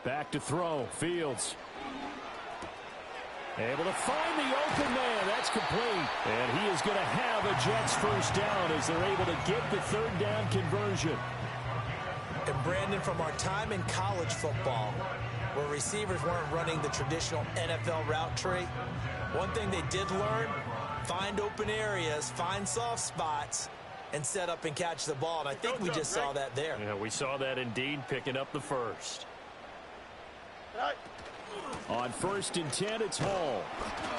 Back to throw. Fields. Able to find the open man. That's complete. And he is going to have a Jets first down as they're able to get the third down conversion. And Brandon, from our time in college football, where receivers weren't running the traditional NFL route tree, one thing they did learn, find open areas, find soft spots, and set up and catch the ball. And I think we just saw that there. Yeah, we saw that indeed, picking up the first. On 1st and 10, it's Hall.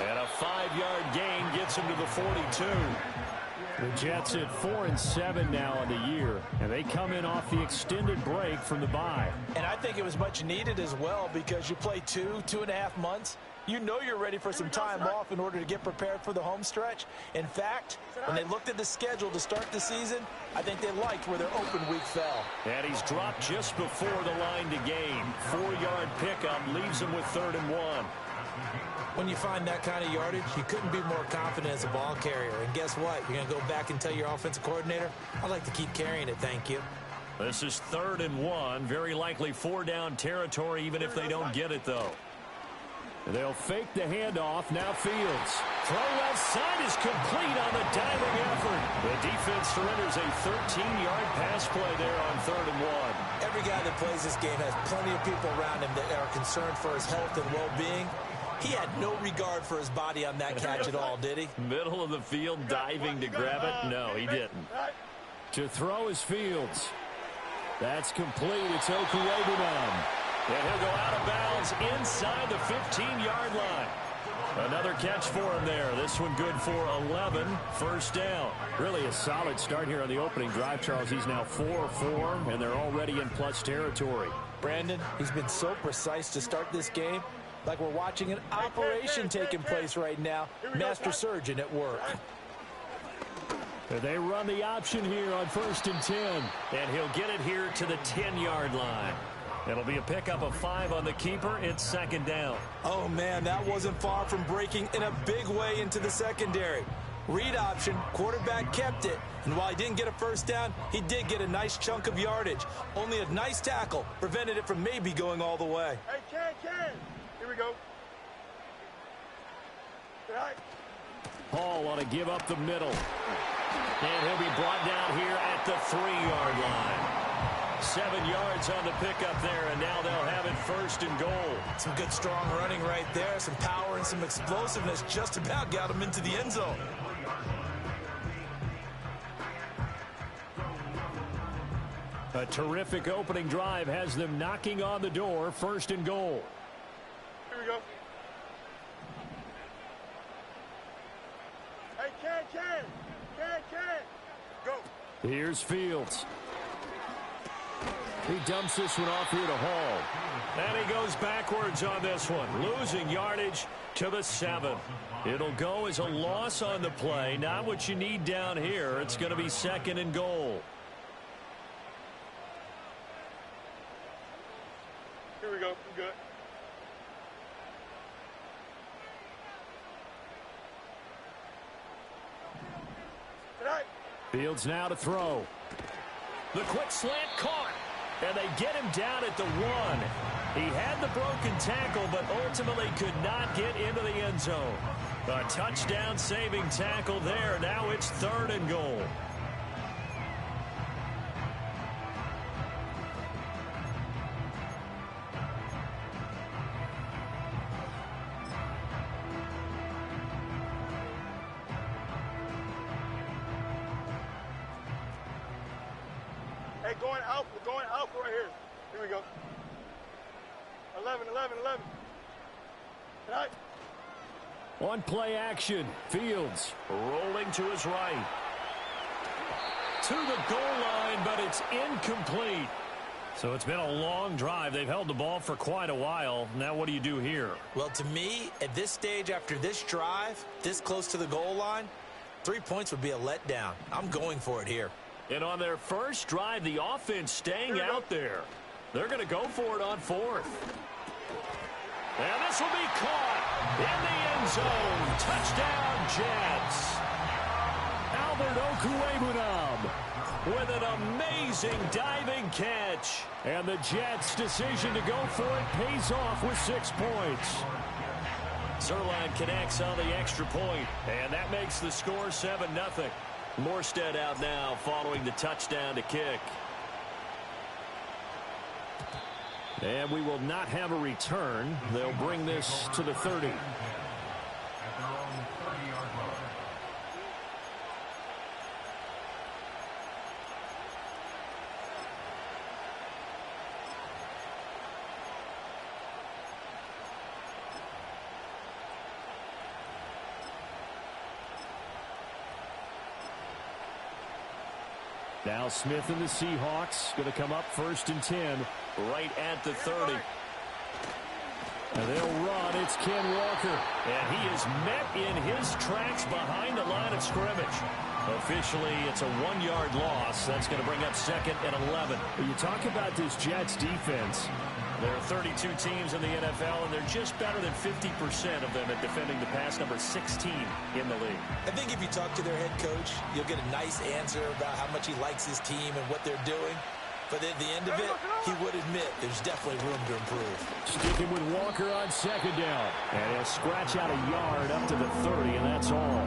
And a 5-yard gain gets him to the 42. The Jets at 4-7 now on the year, and they come in off the extended break from the bye. And I think it was much needed as well, because you play 2.5 months. You know you're ready for some time off in order to get prepared for the home stretch. In fact, when they looked at the schedule to start the season, I think they liked where their open week fell. And he's dropped just before the line to gain. 4-yard pickup leaves him with 3rd and 1. When you find that kind of yardage, you couldn't be more confident as a ball carrier. And guess what? You're going to go back and tell your offensive coordinator, I'd like to keep carrying it, thank you. This is 3rd and 1. Very likely 4-down territory, even if they don't get it, though. They'll fake the handoff. Now Fields. Throw left side is complete on the diving effort. The defense surrenders a 13-yard pass play there on 3rd and 1. Every guy that plays this game has plenty of people around him that are concerned for his health and well-being. He had no regard for his body on that catch at all, did he? Middle of the field diving to grab it? No, he didn't. To throw is Fields. That's complete. It's Okuegbunam. And he'll go out of bounds inside the 15-yard line. Another catch for him there. This one good for 11. First down. Really a solid start here on the opening drive, Charles. He's now 4-4, and they're already in plus territory. Brandon, he's been so precise to start this game, like we're watching an operation taking place right now. Master surgeon at work. They run the option here on 1st and 10. And he'll get it here to the 10-yard line. It'll be a pickup of 5 on the keeper. It's 2nd down. Oh, man, that wasn't far from breaking in a big way into the secondary. Read option, quarterback kept it. And while he didn't get a first down, he did get a nice chunk of yardage. Only a nice tackle prevented it from maybe going all the way. Hey, Ken. Here we go. All right. Hall want to give up the middle. And he'll be brought down here at the 3-yard line. 7 yards on the pickup there, and now they'll have it 1st and goal. Some good, strong running right there. Some power and some explosiveness just about got him into the end zone. A terrific opening drive has them knocking on the door. 1st and goal. Here we go. Hey, Ken. Go. Here's Fields. He dumps this one off here to Hall. And he goes backwards on this one, losing yardage to the 7. It'll go as a loss on the play. Not what you need down here. It's going to be 2nd and goal. Here we go. We're good. Tonight. Fields now to throw. The quick slant caught. And they get him down at the 1. He had the broken tackle, but ultimately could not get into the end zone. A touchdown-saving tackle there. Now it's 3rd and goal. Hey, going out. We're going out right here. Here we go. 11. Tonight. On play action, Fields rolling to his right. To the goal line, but it's incomplete. So it's been a long drive. They've held the ball for quite a while. Now what do you do here? Well, to me, at this stage, after this drive, this close to the goal line, 3 points would be a letdown. I'm going for it here. And on their first drive, the offense staying out there. They're going to go for it on 4th. And this will be caught in the end zone. Touchdown, Jets. Albert Okuegbunam with an amazing diving catch. And the Jets' decision to go for it pays off with 6 points. Zerline connects on the extra point, and that makes the score 7-0. Morstead out now following the touchdown to kick. And we will not have a return. They'll bring this to the 30. Now Smith and the Seahawks going to come up 1st and 10 right at the 30. And they'll run. It's Ken Walker. And he is met in his tracks behind the line of scrimmage. Officially, it's a 1-yard loss. That's going to bring up 2nd and 11. You talk about this Jets defense. There are 32 teams in the NFL, and they're just better than 50% of them at defending the pass, number 16 in the league. I think if you talk to their head coach, you'll get a nice answer about how much he likes his team and what they're doing. But at the end of it, he would admit there's definitely room to improve. Sticking with Walker on 2nd down. And he'll scratch out a yard up to the 30, and that's all.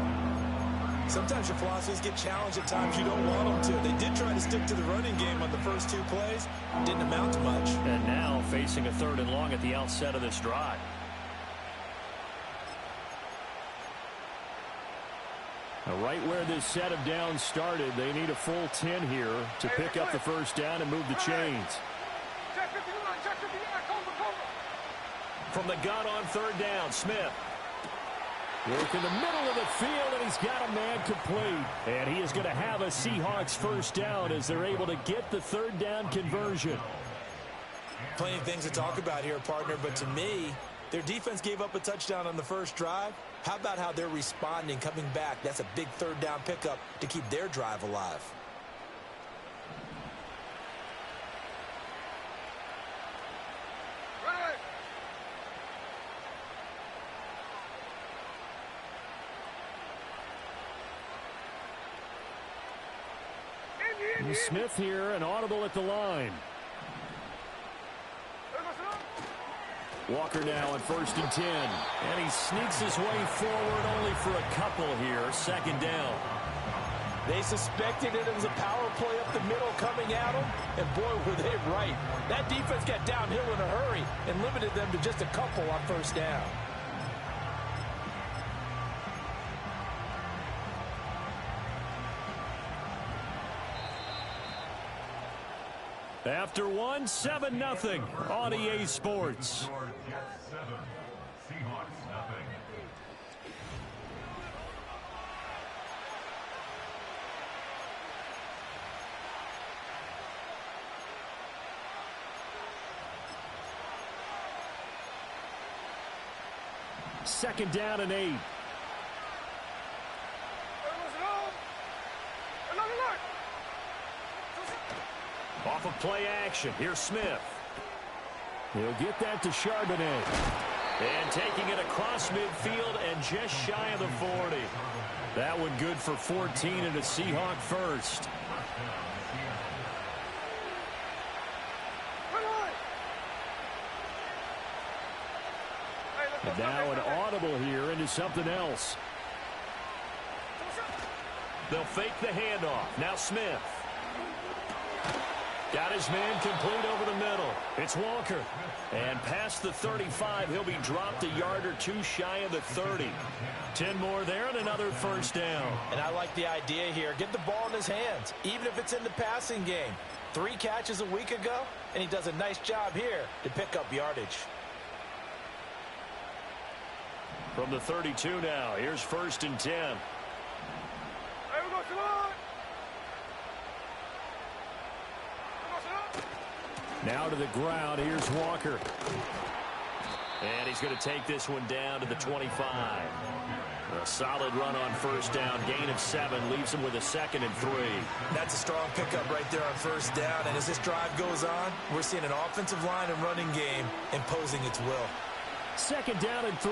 Sometimes your philosophies get challenged at times you don't want them to. They did try to stick to the running game on the first 2 plays. Didn't amount to much. And now facing a 3rd and long at the outset of this drive. Now, right where this set of downs started, they need a full 10 here to pick up the 1st down and move the chains. From the gun on 3rd down, Smith. Work in the middle of the field, and he's got a man complete. And he is going to have a Seahawks 1st down as they're able to get the 3rd down conversion. Plenty of things to talk about here, partner, but to me, their defense gave up a touchdown on the first drive. How about how they're responding, coming back? That's a big 3rd down pickup to keep their drive alive. Smith here, an audible at the line. Walker now on 1st and 10. And he sneaks his way forward only for a couple here. 2nd down. They suspected it was a power play up the middle coming at them, and boy, were they right. That defense got downhill in a hurry and limited them to just a couple on 1st down. After 1, 7-0 on EA Sports. Jets 7, Seahawks nothing. Second down and 8. Off of play action. Here's Smith. He'll get that to Charbonnet. And taking it across midfield and just shy of the 40. That one good for 14 and a Seahawk 1st. And now an audible here into something else. They'll fake the handoff. Now Smith. Got his man complete over the middle. It's Walker. And past the 35, he'll be dropped a yard or 2 shy of the 30. 10 more there and another 1st down. And I like the idea here. Get the ball in his hands, even if it's in the passing game. 3 catches a week ago, and he does a nice job here to pick up yardage. From the 32 now, here's 1st and 10. Now to the ground. Here's Walker. And he's going to take this one down to the 25. A solid run on 1st down. Gain of 7 leaves him with a 2nd and 3. That's a strong pickup right there on 1st down. And as this drive goes on, we're seeing an offensive line and running game imposing its will. 2nd down and 3.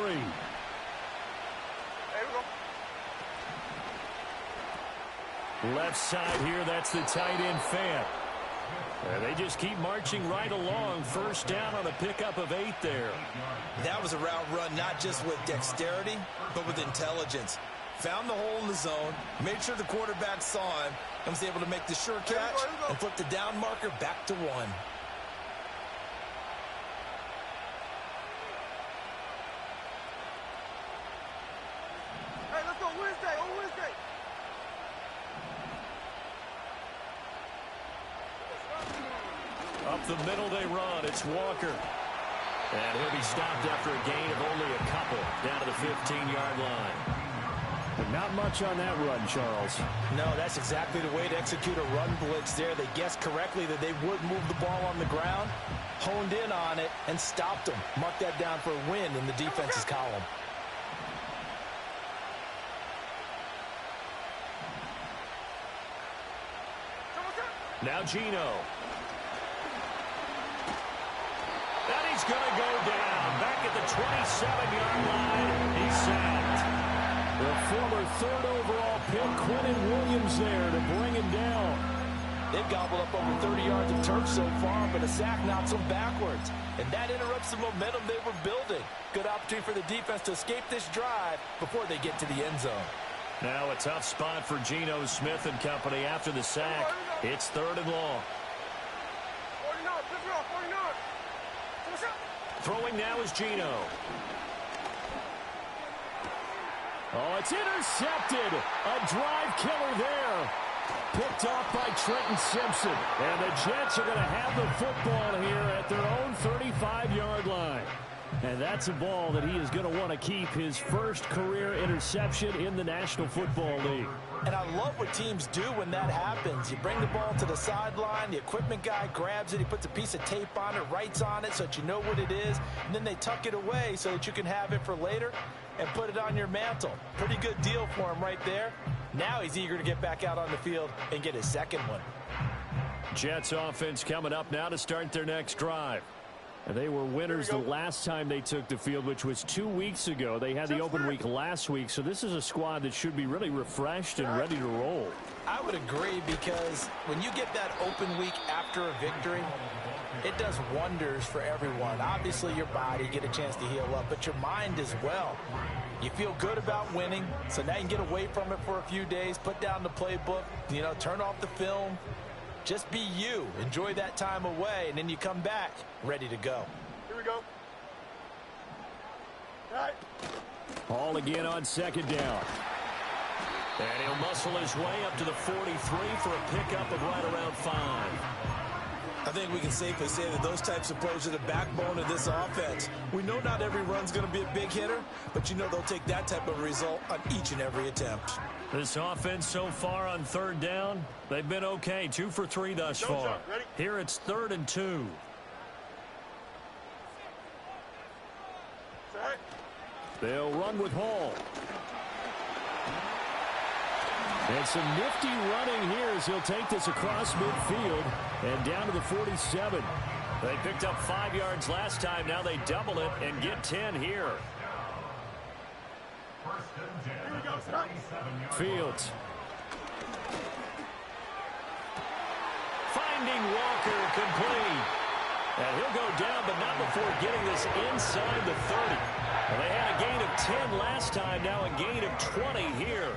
Left side here, that's the tight end Fant. And they just keep marching right along. First down on a pickup of 8 there. That was a route run not just with dexterity, but with intelligence. Found the hole in the zone, made sure the quarterback saw him, and was able to make the sure catch and flip the down marker back to 1. Hey, let's go Wednesday, on Wednesday. Up the middle they run. It's Walker. And he'll be stopped after a gain of only a couple down to the 15-yard line. But not much on that run, Charles. No, that's exactly the way to execute a run blitz there. They guessed correctly that they would move the ball on the ground, honed in on it, and stopped them. Mark that down for a win in the defense's column. Now Geno. And he's going to go down. Back at the 27-yard line. He's sacked. The former 3rd overall pick, Quentin Williams there to bring him down. They've gobbled up over 30 yards of turf so far, but a sack knocks them backwards. And that interrupts the momentum they were building. Good opportunity for the defense to escape this drive before they get to the end zone. Now a tough spot for Geno Smith and company after the sack. It's 3rd and long. 49, flip it off, 49. Throwing now is Geno. Oh, it's intercepted. A drive killer there. Picked off by Trenton Simpson. And the Jets are going to have the football here at their own 35-yard line. And that's a ball that he is going to want to keep, his first career interception in the National Football League. And I love what teams do when that happens. You bring the ball to the sideline, the equipment guy grabs it, he puts a piece of tape on it, writes on it so that you know what it is, and then they tuck it away so that you can have it for later and put it on your mantle. Pretty good deal for him right there. Now he's eager to get back out on the field and get his second one. Jets offense coming up now to start their next drive. And they were winners the last time they took the field, which was 2 weeks ago. They had the open week last week, so this is a squad that should be really refreshed and ready to roll. I would agree, because when you get that open week after a victory, it does wonders for everyone. Obviously, your body, get a chance to heal up, but your mind as well. You feel good about winning, so now you can get away from it for a few days, put down the playbook, turn off the film. Just be you. Enjoy that time away, and then you come back ready to go. Here we go. All right. Hall again on 2nd down. And he'll muscle his way up to the 43 for a pickup of right around 5. I think we can safely say that those types of plays are the backbone of this offense. We know not every run's going to be a big hitter, but they'll take that type of result on each and every attempt. This offense so far on 3rd down, they've been okay. 2 for 3 thus far. Here it's 3rd and 2. They'll run with Hall. And some nifty running here as he'll take this across midfield and down to the 47. They picked up 5 yards last time. Now they double it and get 10 here. Fields. Finding Walker complete. And he'll go down, but not before getting this inside the 30. Well, they had a gain of 10 last time, now a gain of 20 here.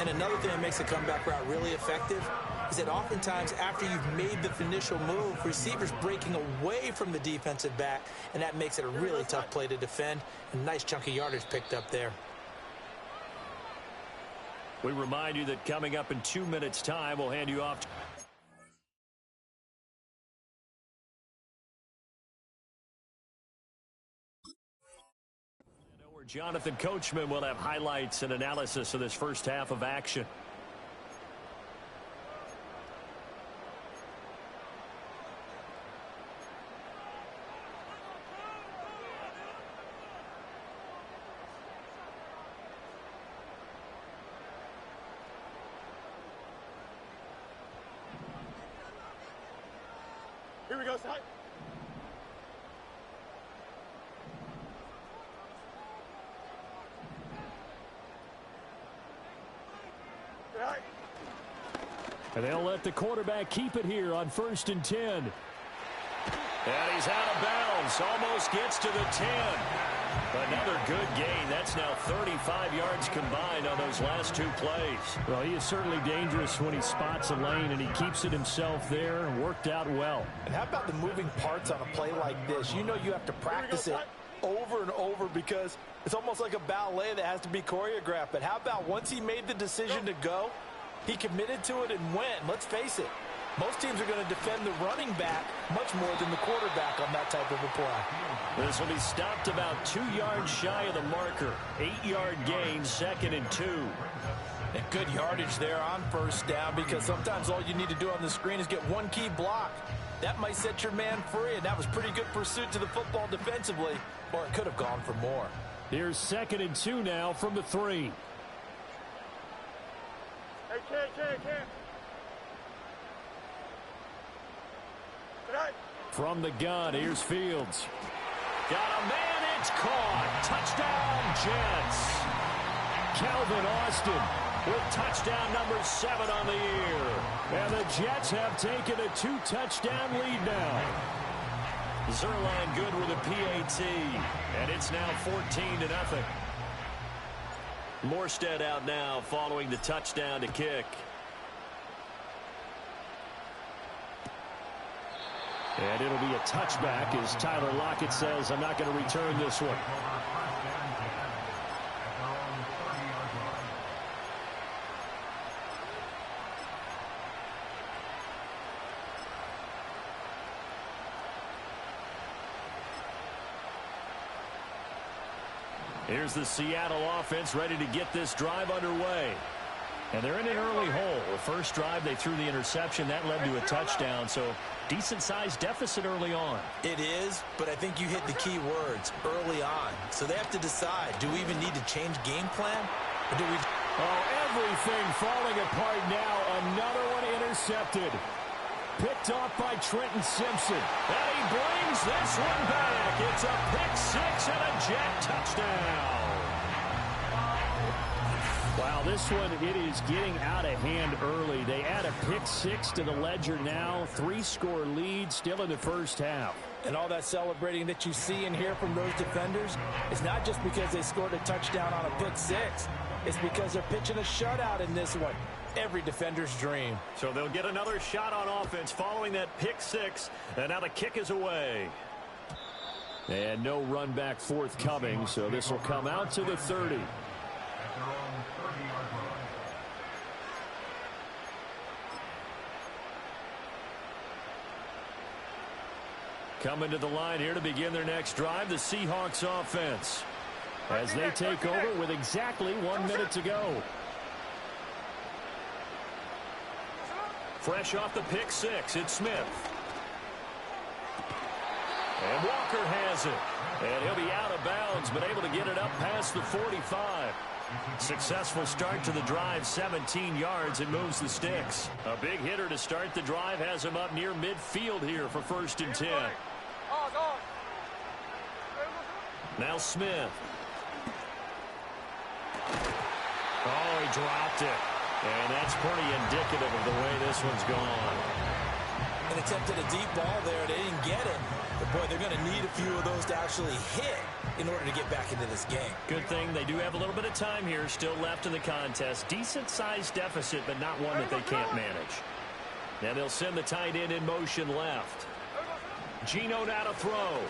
And another thing that makes the comeback route really effective is that oftentimes after you've made the initial move, receivers breaking away from the defensive back, and that makes it a really tough play to defend. A nice chunk of yardage picked up there. We remind you that coming up in 2 minutes' time, we'll hand you off. Jonathan Coachman will have highlights and analysis of this first half of action. Here we go, side. All right. And they'll let the quarterback keep it here on 1st and 10. And he's out of bounds. Almost gets to the 10. Another good gain. That's now 35 yards combined on those last 2 plays. Well, he is certainly dangerous when he spots a lane, and he keeps it himself there and worked out well. And how about the moving parts on a play like this? You know you have to practice it over and over because it's almost like a ballet that has to be choreographed. But how about once he made the decision to go, he committed to it and went. Let's face it, most teams are going to defend the running back much more than the quarterback on that type of a play. This will be stopped about 2 yards shy of the marker. 8-yard gain, 2nd and 2. And good yardage there on 1st down because sometimes all you need to do on the screen is get one key block. That might set your man free, and that was pretty good pursuit to the football defensively, or it could have gone for more. Here's 2nd and 2 now from the 3. Hey, Ken. From the gun, here's Fields. Got a man, it's caught. Touchdown, Jets. Calvin Austin with touchdown number 7 on the year. And the Jets have taken a 2-touchdown lead now. Zerline good with a PAT, and it's now 14-0. Morstead out now following the touchdown to kick. And it'll be a touchback as Tyler Lockett says, I'm not going to return this one. Here's the Seattle offense ready to get this drive underway. And they're in an early hole. The first drive, they threw the interception. That led to a touchdown, so decent-sized deficit early on. It is, but I think you hit the key words, early on. So they have to decide, do we even need to change game plan? Or do we... Oh, everything falling apart now. Another one intercepted. Picked off by Trenton Simpson. And he brings this one back. It's a pick-6 and a Jet touchdown. Wow, this one, it is getting out of hand early. They add a pick-6 to the ledger now. 3-score lead still in the first half. And all that celebrating that you see and hear from those defenders is not just because they scored a touchdown on a pick-6. It's because they're pitching a shutout in this one. Every defender's dream. So they'll get another shot on offense following that pick-6. And now the kick is away. And no run back forthcoming, so this will come out to the 30. Coming to the line here to begin their next drive, the Seahawks offense. As they take over with exactly 1 minute to go. Fresh off the pick-6, it's Smith. And Walker has it. And he'll be out of bounds, but able to get it up past the 45. Successful start to the drive, 17 yards, and moves the sticks. A big hitter to start the drive has him up near midfield here for 1st and 10. Now Smith. Oh, he dropped it. And that's pretty indicative of the way this one's gone. And attempted a deep ball there. They didn't get it. But, boy, they're going to need a few of those to actually hit in order to get back into this game. Good thing they do have a little bit of time here still left in the contest. Decent-sized deficit, but not one that they can't manage. Now they'll send the tight end in motion left. Geno now to throw.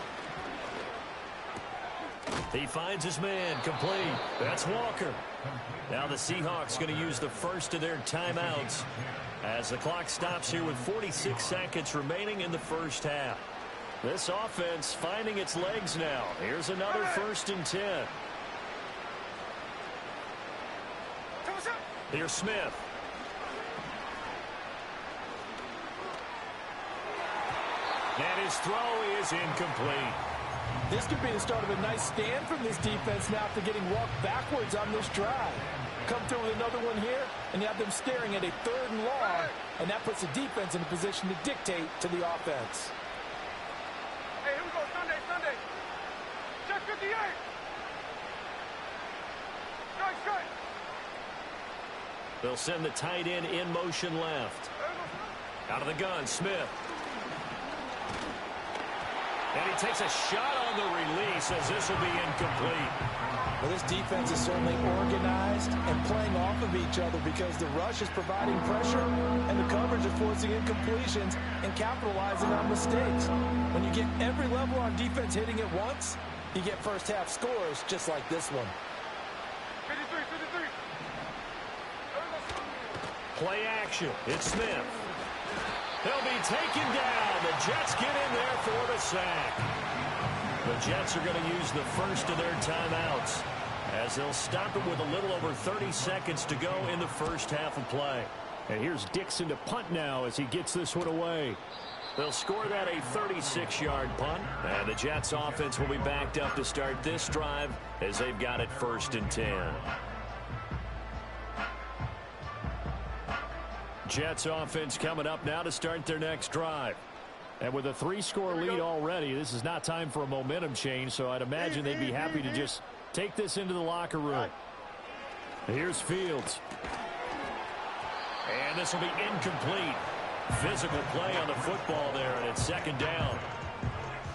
He finds his man, complete. That's Walker. Now the Seahawks going to use the first of their timeouts as the clock stops here with 46 seconds remaining in the first half. This offense finding its legs now. Here's another 1st and 10. Here's Smith. And his throw is incomplete. This could be the start of a nice stand from this defense now after getting walked backwards on this drive. Come through with another one here, and you have them staring at a 3rd and long, and that puts the defense in a position to dictate to the offense. Hey, here we go, Sunday. Check 58. Strike. They'll send the tight end in motion left. Out of the gun, Smith. And he takes a shot on the release as this will be incomplete. Well, this defense is certainly organized and playing off of each other because the rush is providing pressure and the coverage is forcing incompletions and capitalizing on mistakes. When you get every level on defense hitting at once, you get first half scores just like this one. 53, 53. Play action. It's Smith. He'll be taken down. The Jets get in there for the sack. The Jets are going to use the first of their timeouts as they'll stop it with a little over 30 seconds to go in the first half of play. And here's Dixon to punt now as he gets this one away. They'll score that a 36-yard punt, and the Jets offense will be backed up to start this drive as they've got it 1st and 10. Jets offense coming up now to start their next drive. And with a 3-score lead already, this is not time for a momentum change, so I'd imagine they'd be happy to just take this into the locker room. Here's Fields. And this will be incomplete. Physical play on the football there, and it's 2nd down.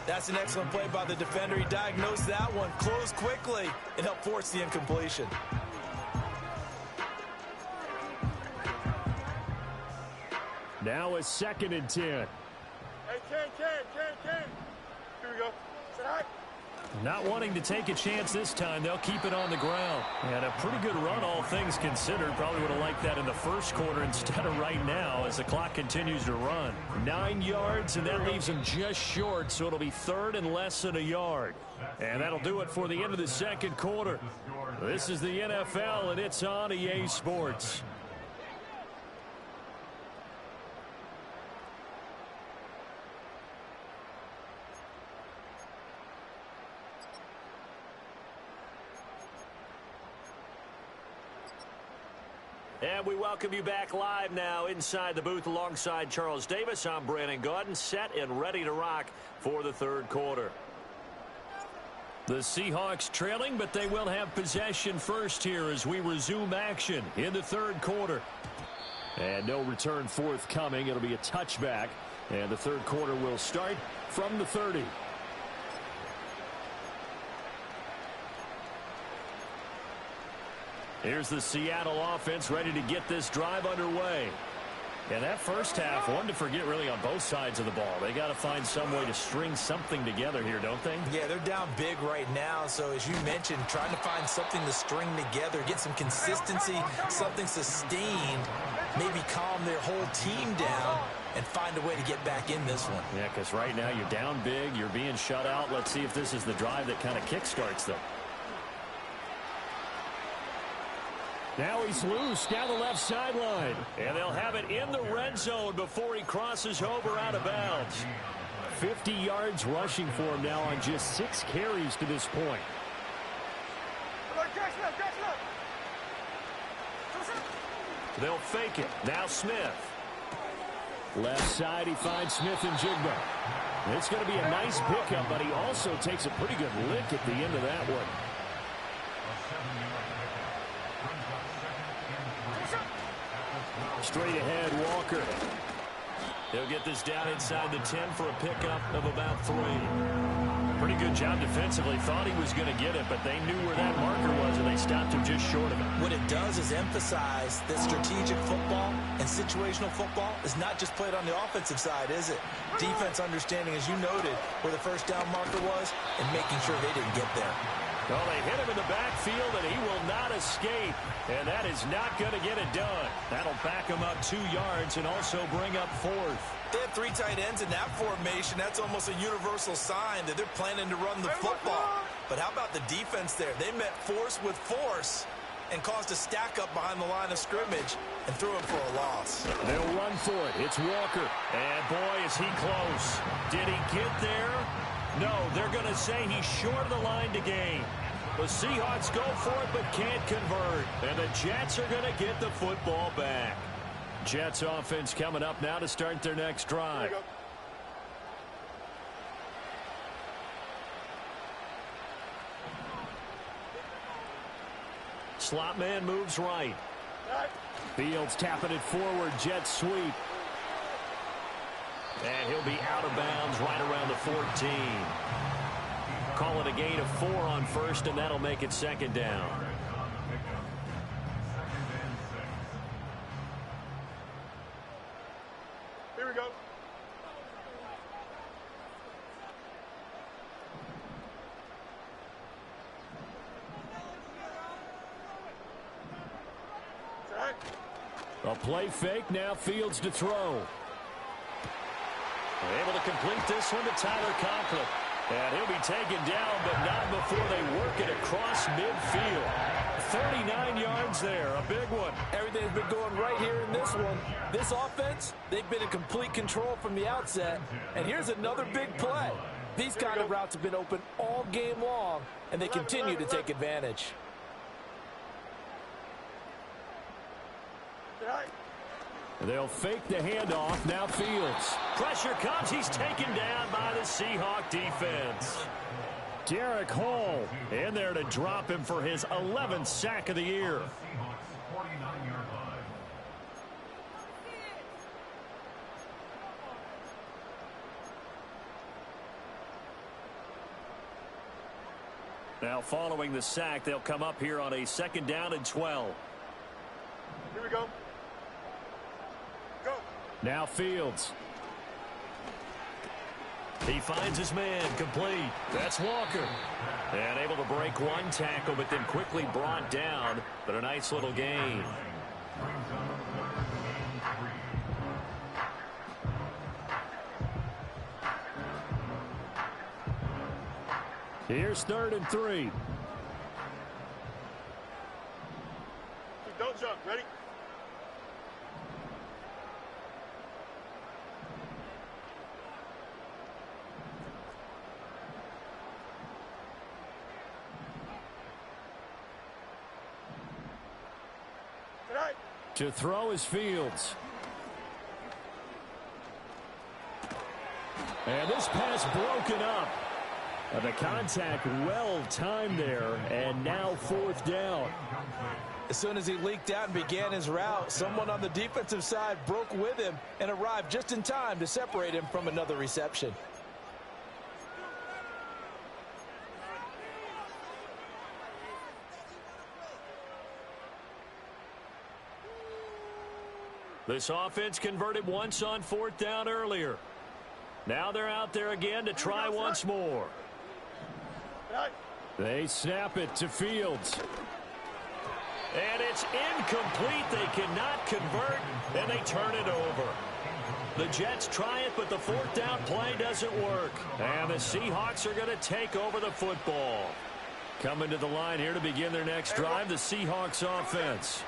That's an excellent play by the defender. He diagnosed that one, closed quickly, and helped force the incompletion. Now a 2nd and 10. Hey, Ken. Here we go. Sit high. Not wanting to take a chance this time. They'll keep it on the ground. And a pretty good run, all things considered. Probably would have liked that in the first quarter instead of right now as the clock continues to run. 9 yards, and that leaves them just short, so it'll be 3rd and less than a yard. And that'll do it for the end of the second quarter. This is the NFL, and it's on EA Sports. And we welcome you back live now inside the booth alongside Charles Davis. I'm Brandon Gaudin, set and ready to rock for the 3rd quarter. The Seahawks trailing, but they will have possession first here as we resume action in the 3rd quarter. And no return forthcoming. It'll be a touchback. And the 3rd quarter will start from the 30. Here's the Seattle offense ready to get this drive underway. And that first half, one to forget really on both sides of the ball. They got to find some way to string something together here, don't they? Yeah, they're down big right now. So as you mentioned, trying to find something to string together, get some consistency, something sustained, maybe calm their whole team down and find a way to get back in this one. Yeah, because right now you're down big, you're being shut out. Let's see if this is the drive that kind of kickstarts them. Now he's loose down the left sideline. And they'll have it in the red zone before he crosses over out of bounds. 50 yards rushing for him now on just 6 carries to this point. They'll fake it. Now Smith. Left side, he finds Smith and Jigba. It's going to be a nice pickup, but he also takes a pretty good lick at the end of that one. Straight ahead, Walker. He'll get this down inside the 10 for a pickup of about 3. Pretty good job defensively. Thought he was going to get it, but they knew where that marker was, and they stopped him just short of it. What it does is emphasize that strategic football and situational football is not just played on the offensive side, is it? Defense understanding, as you noted, where the first down marker was and making sure they didn't get there. Well, they hit him in the backfield, and he will not escape. And that is not going to get it done. That'll back him up 2 yards and also bring up 4th. They have 3 tight ends in that formation. That's almost a universal sign that they're planning to run the football. But how about the defense there? They met force with force and caused a stack up behind the line of scrimmage and threw him for a loss. They'll run for it. It's Walker. And boy, is he close. Did he get there? No, they're going to say he's short of the line to gain. The Seahawks go for it but can't convert. And the Jets are going to get the football back. Jets offense coming up now to start their next drive. Slot man moves right. Fields tapping it forward, jet sweep. And he'll be out of bounds right around the 14. Call it a gain of 4 on first, and that'll make it second down. Here we go. A play fake, now Fields to throw. Able to complete this one to Tyler Conklin. And he'll be taken down, but not before they work it across midfield. 39 yards there, a big one. Everything's been going right here in this one. This offense, they've been in complete control from the outset. And here's another big play. These kind of routes have been open all game long, and they continue to take advantage. They'll fake the handoff, now Fields. Pressure comes, he's taken down by the Seahawk defense. Derek Hall in there to drop him for his 11th sack of the year. Seahawks 49-yard line. Now following the sack, they'll come up here on a 2nd down and 12. Here we go. Go. Now Fields. He finds his man, complete. That's Walker. And able to break one tackle, but then quickly brought down. But a nice little gain. Here's 3rd and 3. Don't jump. Ready? To throw is Fields. And this pass broken up. The contact well timed there, and now 4th down. As soon as he leaked out and began his route, someone on the defensive side broke with him and arrived just in time to separate him from another reception. This offense converted once on 4th down earlier. Now they're out there again to try once more. They snap it to Fields. And it's incomplete. They cannot convert, and they turn it over. The Jets try it, but the 4th down play doesn't work. And the Seahawks are going to take over the football. Coming to the line here to begin their next drive, the Seahawks offense.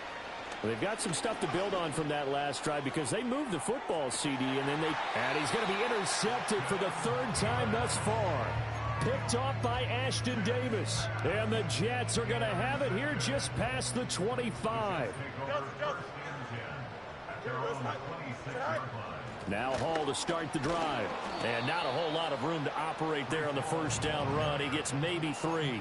They've got some stuff to build on from that last drive because they moved the football, CD, and he's going to be intercepted for the 3rd time thus far. Picked off by Ashton Davis. And the Jets are going to have it here just past the 25. Now Hall to start the drive. And not a whole lot of room to operate there on the 1st down run. He gets maybe 3.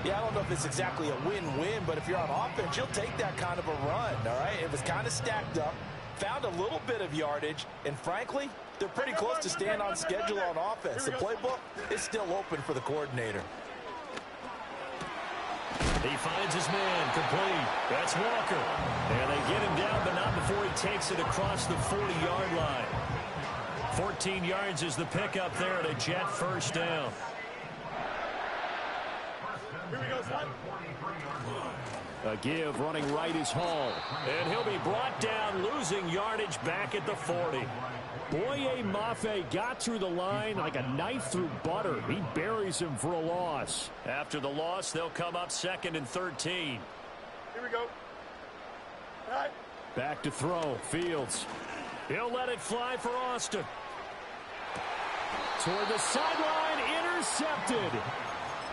Yeah, I don't know if it's exactly a win-win, but if you're on offense, you'll take that kind of a run, all right? It was kind of stacked up, found a little bit of yardage, and frankly, they're pretty close to staying on schedule on offense. The playbook is still open for the coordinator. He finds his man, complete. That's Walker. And they get him down, but not before he takes it across the 40-yard line. 14 yards is the pickup there at a Jet 1st down. Here we go, son. A give running right is Hall. And he'll be brought down, losing yardage back at the 40. Boye Mafe got through the line like a knife through butter. He buries him for a loss. After the loss, they'll come up 2nd and 13. Here we go. Right. Back to throw. Fields. He'll let it fly for Austin. Toward the sideline, intercepted.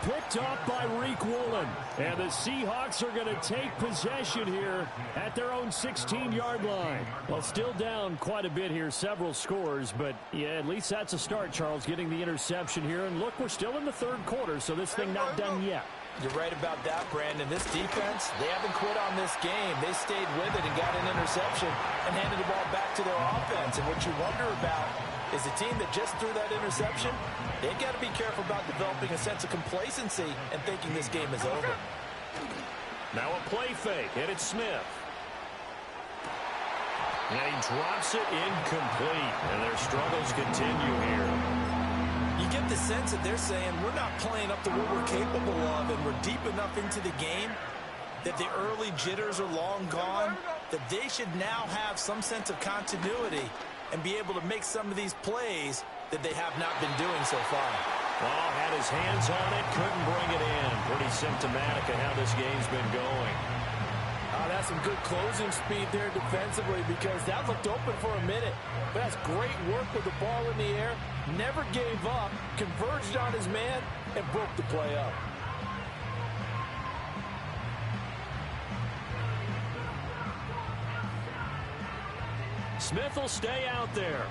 Picked off by Reek Woolen. And the Seahawks are going to take possession here at their own 16-yard line. Well, still down quite a bit here, several scores, but yeah, at least that's a start, Charles, getting the interception here. And look, we're still in the 3rd quarter, so this thing not done yet. You're right about that, Brandon. This defense, they haven't quit on this game. They stayed with it and got an interception and handed the ball back to their offense. And what you wonder about is a team that just threw that interception, they've got to be careful about developing a sense of complacency and thinking this game is over. Now a play fake, and it's Smith. And he drops it incomplete, and their struggles continue here. You get the sense that they're saying we're not playing up to what we're capable of, and we're deep enough into the game that the early jitters are long gone, that they should now have some sense of continuity and be able to make some of these plays that they have not been doing so far. Well, had his hands on it, couldn't bring it in. Pretty symptomatic of how this game's been going. That's some good closing speed there defensively, because that looked open for a minute. But that's great work with the ball in the air. Never gave up, converged on his man, and broke the play up. Smith will stay out there.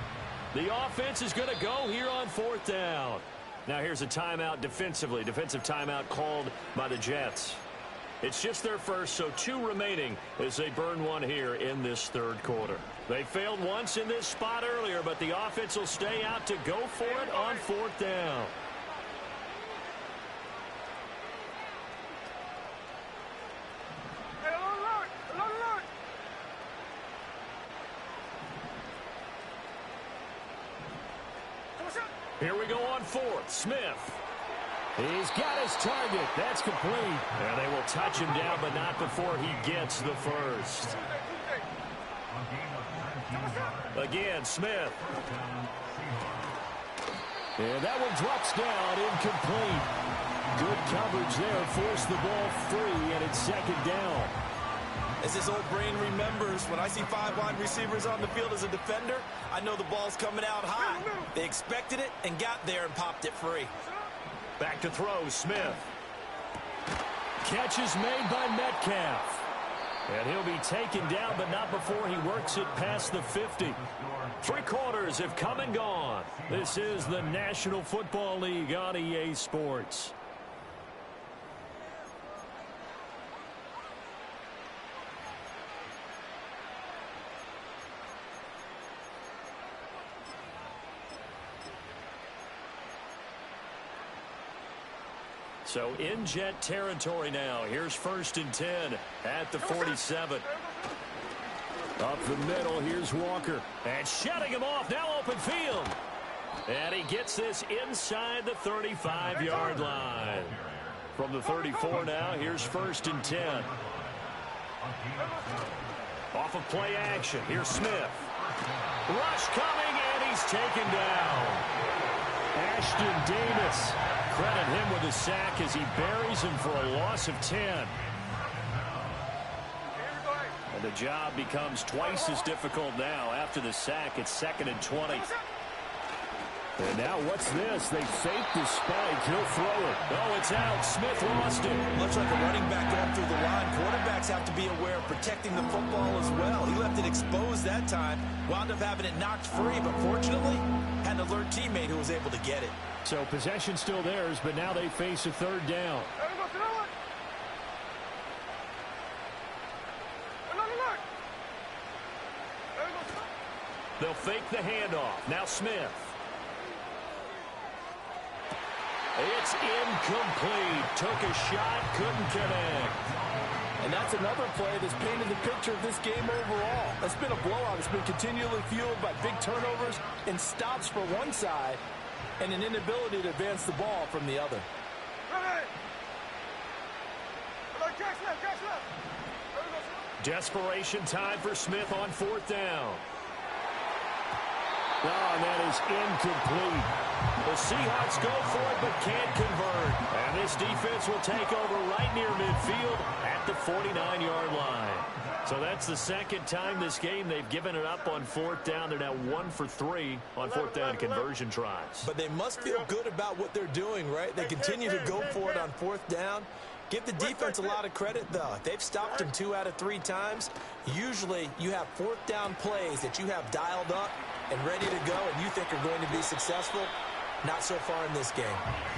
The offense is going to go here on 4th down. Now here's a timeout defensively. Defensive timeout called by the Jets. It's just their first, so 2 remaining as they burn one here in this 3rd quarter. They failed once in this spot earlier, but the offense will stay out to go for it on 4th down. Here we go on 4th. Smith. He's got his target. That's complete. And they will touch him down, but not before he gets the first. Again, Smith. And that one drops down, incomplete. Good coverage there, forced the ball free, and it's 2nd down. As his old brain remembers, when I see 5 wide receivers on the field as a defender, I know the ball's coming out high. They expected it and got there and popped it free. Back to throw, Smith. Catch is made by Metcalf. And he'll be taken down, but not before he works it past the 50. 3 quarters have come and gone. This is the National Football League on EA Sports. So in Jet territory now. Here's 1st and 10 at the 47. Up the middle, here's Walker. And shutting him off, now open field. And he gets this inside the 35-yard line. From the 34 now, here's 1st and 10. Off of play action, here's Smith. Rush coming, and he's taken down. Ashton Davis. Credit him with a sack as he buries him for a loss of 10. And the job becomes twice as difficult now. After the sack, it's 2nd and 20. And now what's this? They fake the spike. He'll throw it. Oh, it's out. Smith lost it. Much like a running back going through the line, quarterbacks have to be aware of protecting the football as well. He left it exposed that time, wound up having it knocked free, but fortunately, had an alert teammate who was able to get it. So possession still theirs, but now they face a 3rd down. They'll fake the handoff. Now Smith. It's incomplete. Took a shot, couldn't connect. And that's another play that's painted the picture of this game overall. It's been a blowout. It's been continually fueled by big turnovers and stops for one side and an inability to advance the ball from the other. Desperation time for Smith on 4th down. Oh, and that is incomplete. The Seahawks go for it but can't convert. And this defense will take over right near midfield at the 49-yard line. So that's the 2nd time this game they've given it up on 4th down. They're now 1 for 3 on 4th down conversion tries. But they must feel good about what they're doing, right? They continue to go for it on 4th down. Give the defense a lot of credit, though. They've stopped them 2 out of 3 times. Usually you have 4th down plays that you have dialed up and ready to go and you think are going to be successful. Not so far in this game.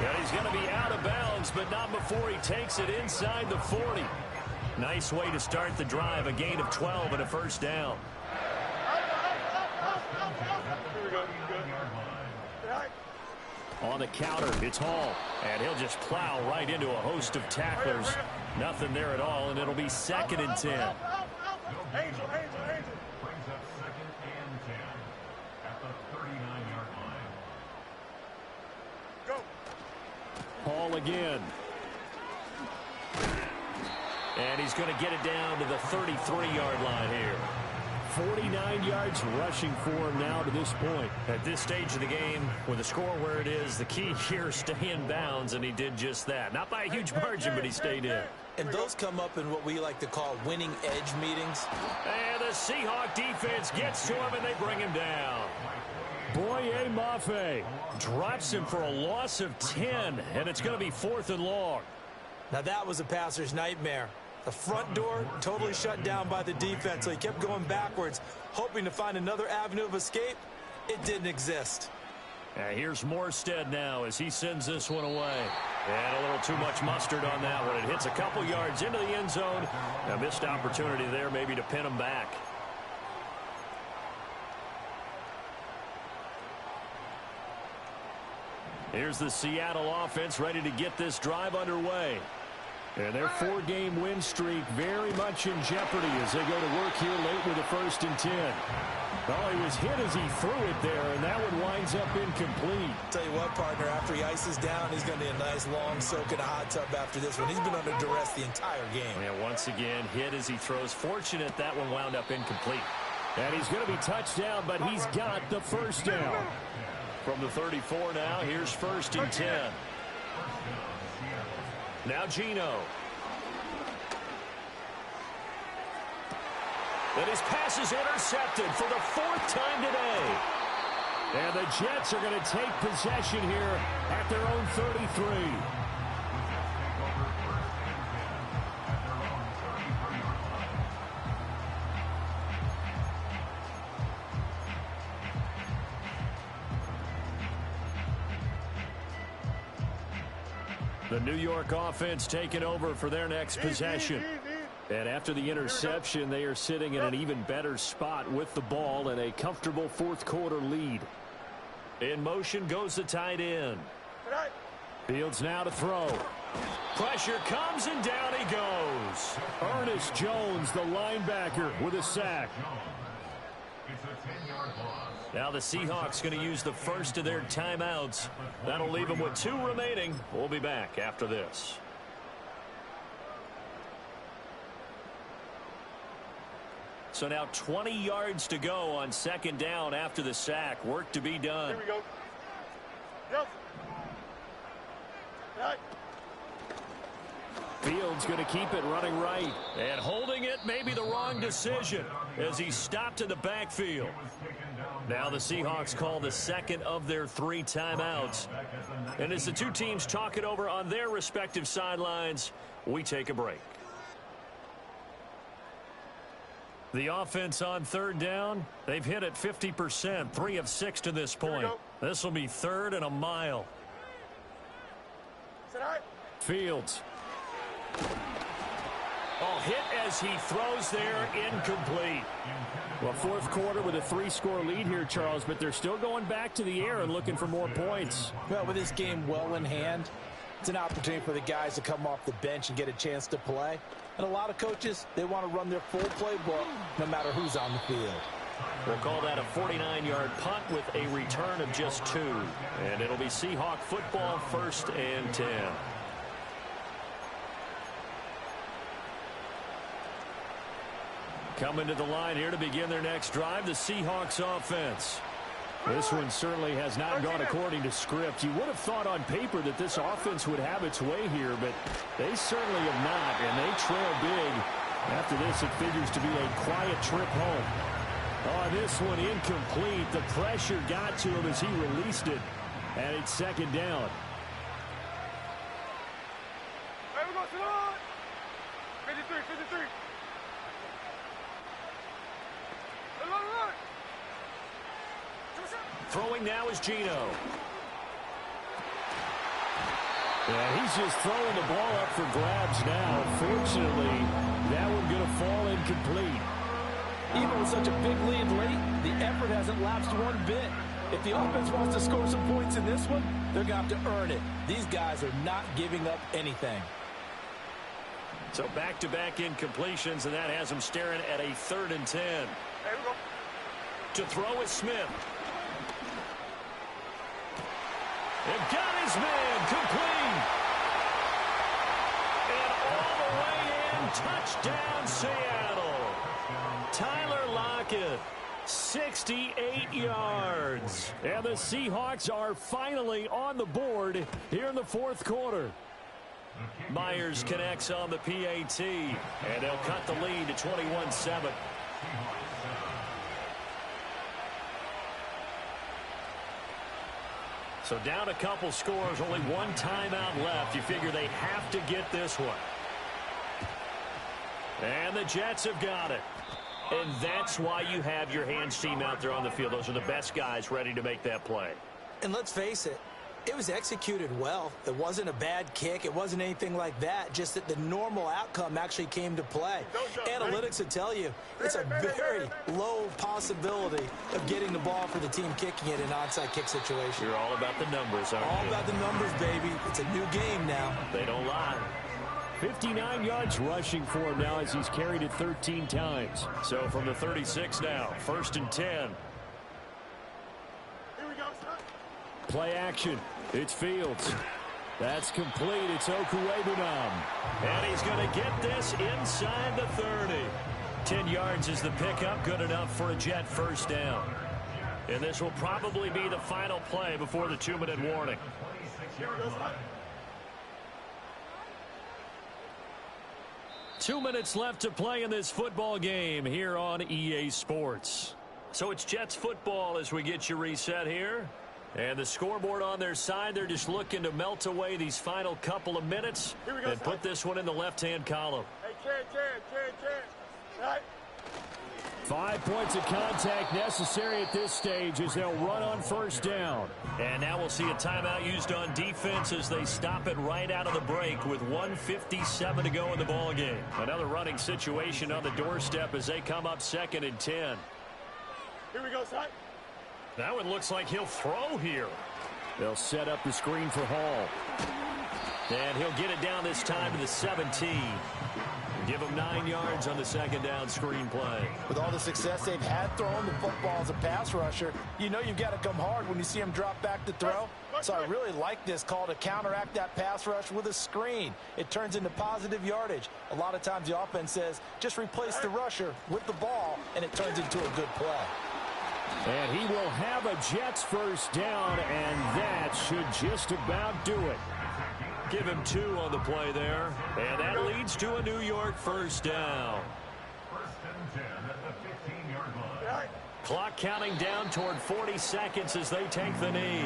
And he's going to be out of bounds, but not before he takes it inside the 40. Nice way to start the drive, a gain of 12 and a first down. On the counter, it's Hall, and he'll just plow right into a host of tacklers. Nothing there at all, and it'll be 2nd and 10. Angel. Brings up 2nd and 10 at the 39-yard line. Go. Hall again. And he's going to get it down to the 33-yard line here. 49 yards rushing for him now to this point. At this stage of the game, with the score where it is, the key here is stay in bounds, and he did just that. Not by a huge margin, but he stayed in. And those come up in what we like to call winning edge meetings. And the Seahawk defense gets to him, and they bring him down. Boye Mafe Drops him for a loss of 10, and it's going to be 4th and long. Now that was a passer's nightmare. The front door totally shut down by the defense, so he kept going backwards, hoping to find another avenue of escape. It didn't exist. And here's Morstead now as he sends this one away. And a little too much mustard on that one. It hits a couple yards into the end zone. A missed opportunity there maybe to pin him back. Here's the Seattle offense ready to get this drive underway. And their 4-game win streak very much in jeopardy as they go to work here late with a 1st and 10. Oh, he was hit as he threw it there, and that one winds up incomplete. Tell you what, partner, after he ices down, he's going to be a nice long soak in a hot tub after this one. He's been under duress the entire game. And once again, hit as he throws. Fortunate that one wound up incomplete. And he's going to be touched down, but he's got the first down. From the 34 now, here's 1st and 10. Now Geno. And his pass is intercepted for the 4th time today. And the Jets are going to take possession here at their own 33. The New York offense taking over for their next possession. And after the interception, they are sitting in an even better spot with the ball and a comfortable 4th quarter lead. In motion goes the tight end. Fields now to throw. Pressure comes and down he goes. Ernest Jones, the linebacker, with a sack. It's a 10-yard loss. Now the Seahawks going to use the first of their timeouts. That'll leave them with 2 remaining. We'll be back after this. So now 20 yards to go on 2nd down after the sack. Work to be done. Here we go. Yep. Right. Fields going to keep it running right. And holding it may be the wrong decision as he stopped in the backfield. Now the Seahawks call the 2nd of their 3 timeouts. And as the two teams talk it over on their respective sidelines, we take a break. The offense on 3rd down, they've hit it 50%, 3 of 6 to this point. This will be 3rd and a mile. Fields. Oh, hit as he throws there, incomplete. Well, 4th quarter with a 3-score lead here, Charles, but they're still going back to the air and looking for more points. Well, with this game well in hand, it's an opportunity for the guys to come off the bench and get a chance to play. And a lot of coaches, they want to run their full playbook no matter who's on the field. We'll call that a 49-yard punt with a return of just 2. And it'll be Seahawk football, 1st and 10. Coming to the line here to begin their next drive, the Seahawks offense. This one certainly has not gone according to script. You would have thought on paper that this offense would have its way here, but they certainly have not, and they trail big. After this, it figures to be a quiet trip home. Oh, this one incomplete. The pressure got to him as he released it, and it's 2nd down. Hey, we go, sit on. 53, 53. Throwing now is Geno. Yeah, he's just throwing the ball up for grabs now. Fortunately, that one going to fall incomplete. Even with such a big lead late, the effort hasn't lapsed one bit. If the offense wants to score some points in this one, they're going to have to earn it. These guys are not giving up anything. So back-to-back incompletions, and that has them staring at a 3rd and 10. There we go. To throw is Smith. And got his man complete. And all the way in, touchdown Seattle. Tyler Lockett, 68 yards. And the Seahawks are finally on the board here in the 4th quarter. Myers connects on the PAT, and they'll cut the lead to 21-7. So down a couple scores, only one timeout left. You figure they have to get this one. And the Jets have got it. And that's why you have your hands team out there on the field. Those are the best guys ready to make that play. And let's face it, it was executed well. It wasn't a bad kick. It wasn't anything like that. Just that the normal outcome actually came to play. Analytics will tell you it's a very low possibility of getting the ball for the team kicking it in an onside kick situation. You're all about the numbers, aren't you? All about the numbers, baby. It's a new game now. They don't lie. 59 yards rushing for him now as he's carried it 13 times. So from the 36 now, 1st and 10. Here we go, son. Play action. It's Fields. That's complete. It's Okuwebunam. And he's going to get this inside the 30. 10 yards is the pickup. Good enough for a Jet 1st down. And this will probably be the final play before the 2-minute warning. Here we go, son. 2 minutes left to play in this football game here on EA Sports. So it's Jets football as we get you reset here. And the scoreboard on their side, they're just looking to melt away these final couple of minutes and put this one in the left-hand column. Hey, chance. Right? 5 points of contact necessary at this stage as they'll run on 1st down. And now we'll see a timeout used on defense as they stop it right out of the break with 1:57 to go in the ballgame. Another running situation on the doorstep as they come up 2nd and 10. Here we go, son. That one looks like he'll throw here. They'll set up the screen for Hall. And he'll get it down this time to the 17. Give him 9 yards on the 2nd down screen play. With all the success they've had throwing the football as a pass rusher, you know you've got to come hard when you see him drop back to throw. So I really like this call to counteract that pass rush with a screen. It turns into positive yardage. A lot of times the offense says, just replace the rusher with the ball, and it turns into a good play. And he will have a Jets 1st down, and that should just about do it. Give him 2 on the play there. And that leads to a New York 1st down. 1st and 10 at the 15-yard line. Clock counting down toward 40 seconds as they take the knee.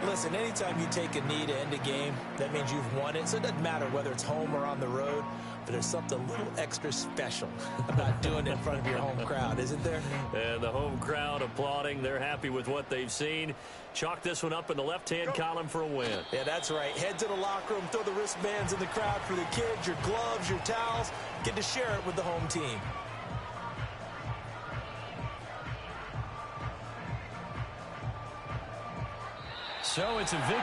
Listen, anytime you take a knee to end a game, that means you've won it. So it doesn't matter whether it's home or on the road, but there's something a little extra special about doing it in front of your home crowd, isn't there? And the home crowd applauding. They're happy with what they've seen. Chalk this one up in the left-hand column for a win. Yeah, that's right. Head to the locker room, throw the wristbands in the crowd for the kids, your gloves, your towels. Get to share it with the home team. So it's a victory.